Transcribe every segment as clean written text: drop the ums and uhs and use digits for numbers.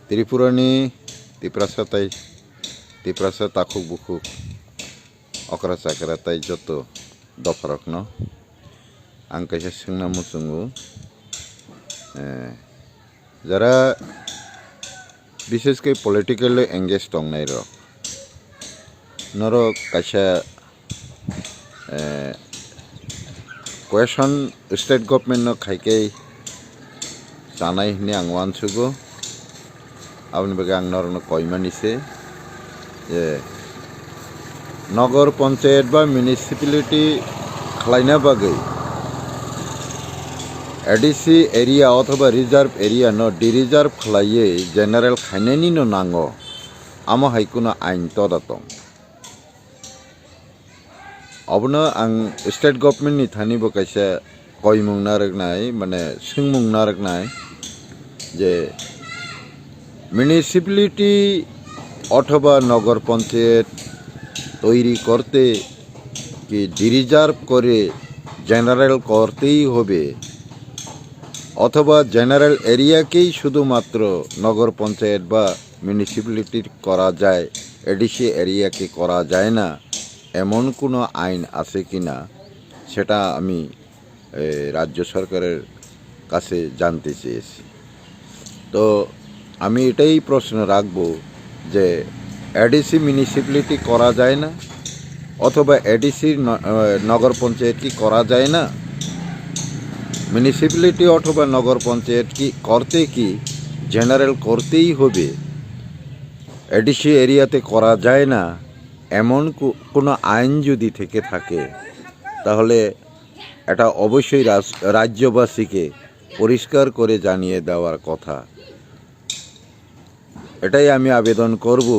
Tripurani tiprasatai tiprasa takuk bukuk okra sakaratai joto dofarakno ang kaisa singna musungu যারা বিশেষ করে politically engage টংনাই rock নরক কাইসা question state government খাইকে জানাই হিনে আং ওয়ানসুগো আপনি বাকে আং নরনো কইমানিছে যে নগর পঞ্চায়েত বা মিউনিসিপ্যালিটি খালাইনা বাগে एडिसी एरिया अथवा रिजार्व एरिया न डिरिजार्व खालाइए जेनारेल खाइनायनि न नांगो आमा हाइकुनो आइन तदातं अबनो आं स्टेट गभर्नमेंट नि थानिबो काइसा कयमुं नारगनाय माने सोंमुं नारगनाय जे म्युनिसिप्यालिटी अथवा नगर पंचायत तैरी करते कि डिरिजार्व करे जेनारेल करतेई होबे অথবা জেনারেল এরিয়াকেই শুধুমাত্র নগর পঞ্চায়েত বা মিউনিসিপ্যালিটি করা যায়, এডিসি এরিয়াকে করা যায় না, এমন কোনো আইন আছে কি না সেটা আমি রাজ্য সরকারের কাছে জানতে চেয়েছি। তো আমি এটাই প্রশ্ন রাখব যে এডিসি মিউনিসিপ্যালিটি করা যায় না অথবা এডিসি নগর পঞ্চায়েত কি করা যায় না, মিউনিসিপ্যালিটি অথবা নগর পঞ্চায়েত কি করতে কি জেনারেল করতেই হবে, এডিসি এরিয়াতে করা যায় না, এমন কোনো আইন যদি থেকে থাকে তাহলে এটা অবশ্যই রাজ্যবাসীকে পরিষ্কার করে জানিয়ে দেওয়ার কথা। এটাই আমি আবেদন করব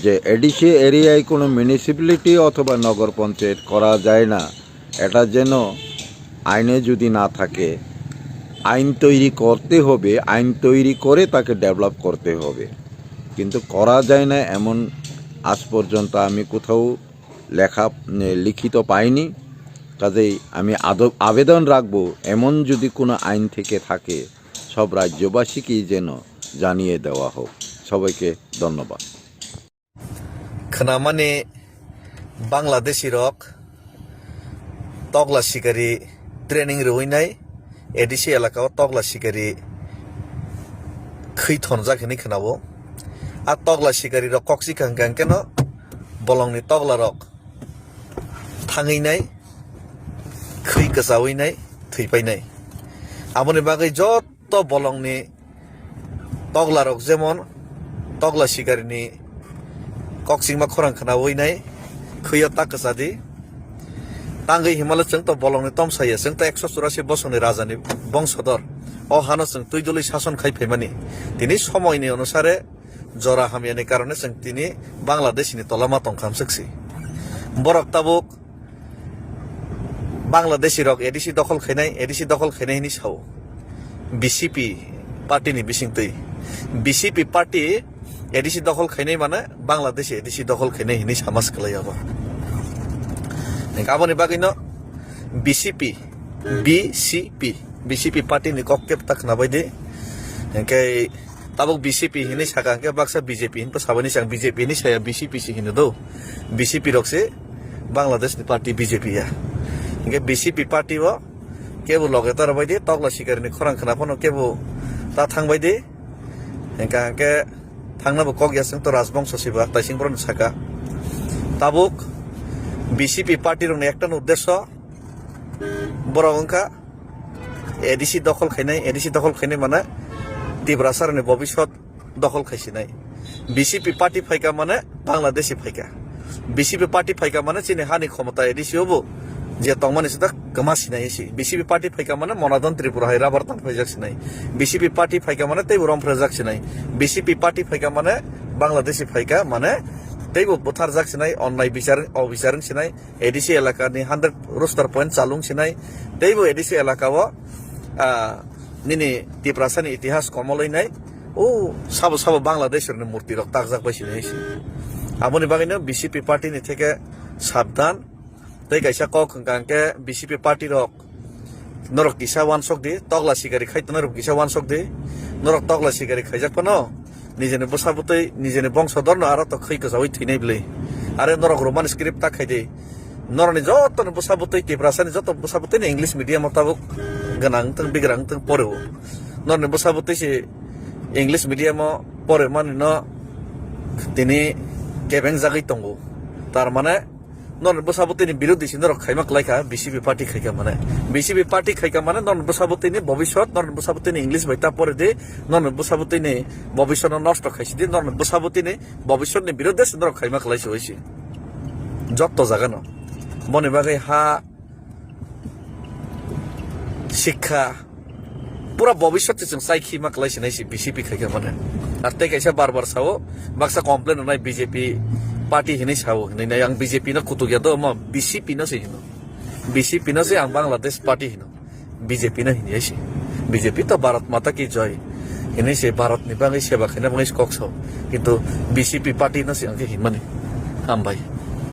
যে এডিসি এরিয়ায় কোনো মিউনিসিপ্যালিটি অথবা নগর পঞ্চায়েত করা যায় না, এটা যেন আইনে যদি না থাকে, আইন তৈরি করতে হবে, আইন তৈরি করে তাকে ডেভেলপ করতে হবে, কিন্তু করা যায় না এমন আজ পর্যন্ত আমি কোথাও লিখিত পাইনি। কাজেই আমি আবেদন রাখব এমন যদি কোনো আইন থেকে থাকে সব রাজ্যবাসীকেই যেন জানিয়ে দেওয়া হোক। সবাইকে ধন্যবাদ। খানামানে বাংলাদেশি রক তগলা শিকারি ট্রেনিং রইনাই এডিসি এলাকাও তগলা শিকারি খৈথন যাখিনি खोनाबो আর তগলা শিকারি রক কক্সি কাঙ্কাং কেন বলংনি তগলা রক থাঙैनाय খৈ গজাवैनाय থৈপাইनाय আমনি বাগै যত বলংনি তগলা রক যেমন তগলা শিকারিনি কক্সিংমা খরাং खोनावैनाय খৈয়া তাকসাদি तांगै हिमालय जों तो बलंनि तमसायो जों तो 184 बोसोरनि राजानि बंशधर अहानो जों तुइदुलै शासन खायफैमानि दिनै समयनि अनुसारे जरा हामियानि कारणे जों दिनै बांलादेशनि तलामा तंखामसोक्सि बरक ताबुक बांलादेशि रक एडिसि दखल खैनायनि साव बीसीपी पार्टीनि बिसिंतै बीसीपी पार्टी एडिसि दखल खैनाय माने बांलादेश एडिसि दखल खैनाय हिनि समाज खलायाबा गाबोन बागैनो बीसीपी पार्टी नि कक्के तक नाबायदि एंके ताबुक बीसीपी हिनि सागा के बाक्सा बीजेपी हिन साबानि सां बीजेपी नि साया बीसीपी सि हिनो दो बीसीपी रक्से बांलादेश नि पार्टी बीजेपी या एंके बीसीपी पार्टी व केबो लगे तर बायदि तगला सिगारनि खरां खनाफनो केबो ता थांबायदि एंके थांनाबो कगयासं तो Rajbansh सिबा ताइसिंब्रन saga Tabuk BCP party रंग एक उद्देश्य बरंखा एडिसि दखल खैनाय माने तिब्रासारनि भबिष्यत दखल खायसिनाय बीसीपी पार्टी फायका माने बांलादेशी फायका बीसीपी पार्टी फायका माने चिनि हानि क्षमता एडिसि होबो जे तंमानि सदा गमासिनायसि बीसीपी पार्टी फायका माने मनादन त्रिपुरा हाय राबारतान फायजासिनाय बीसीपी पार्टी फायका माने तैबरम फ्रजाकसिनाय बीसीपी पार्टी फायका माने बांलादेशी फायका माने तैबो बुथार जाकसिनाय अन्नाय अबिचारन सिनाय एडिसि एलाकानि 100 रोस्टार पॉइंट चालुं सिनाय तैबो एडिसि एलाकाव निनि तिप्रासानि इतिहास कमलैनाय ओ साबो बांलादेशनि मूर्ति रक ताकजाक बायसिनाय आबनि बागैनो बीसीपी पार्टीनि थेके साबधान तै गायसा कखंकांके बीसीपी पार्टी रक नरक किसा वानसक दि तगला सिगारि खायतन नरक किसा वानसक दि नरक तगला सिगारि खायजाक पनो নিজেনে বসাবতই নিজেনে বংশধর না আর তো খৈকে যাওয়াই থইনাই বলে আরে নরক রোমান স্ক্রিপ্ট তাকাই দে নরনি যত বসাবতই টিপ্রাসানি যত বসাবতই না ইংলিশ মিডিয়াম তাবুক গানাং তং বিগ্রাং তং পরেও নরনি বসাবতই সে ইংলিশ মিডিয়াম পরে মানে ন তিনি কেবেং জাগাই তঙ্গো তার মানে নন বসাবতীনি বিরোধী নরক খাইমাক লাইকা বিসিপি পার্টি খাইকা মানে বিসিপি পার্টি খাইকা মানে নন বসাবতীনি ভবিষ্যৎ নন বসাবতীনি ইংলিশ বাইতা পরে দে নন বসাবতীনি ভবিষ্যৎ নষ্ট খাইছি দে নন বসাবতীনি ভবিষ্যৎনি বিরোধে নরক খাইমাক লাইছে হইছে যত জাগানো মনে বাগে হা শিক্ষা পুরা ভবিষ্যৎ চাইখি মাক লাইছে নাইছে বিসিপি খাইকা মানে আর তাই কাইসা বারবার সাও বাক্সা কমপ্লেন নাই বিজেপি পার্টি হিनै সাও हिनै आं बीजेपी न कुतु गया तो म बीसीपी न से हिनो बीसीपी न से आं बांग्लादेश पार्टी हिनो बीजेपी न हिनै से बीजेपी तो भारत माता की जय हिनै से भारत नि बांगै सेवा खैना बांगै कक्स किन्तु बीसीपी पार्टी न से आं हिनमाने हामबाय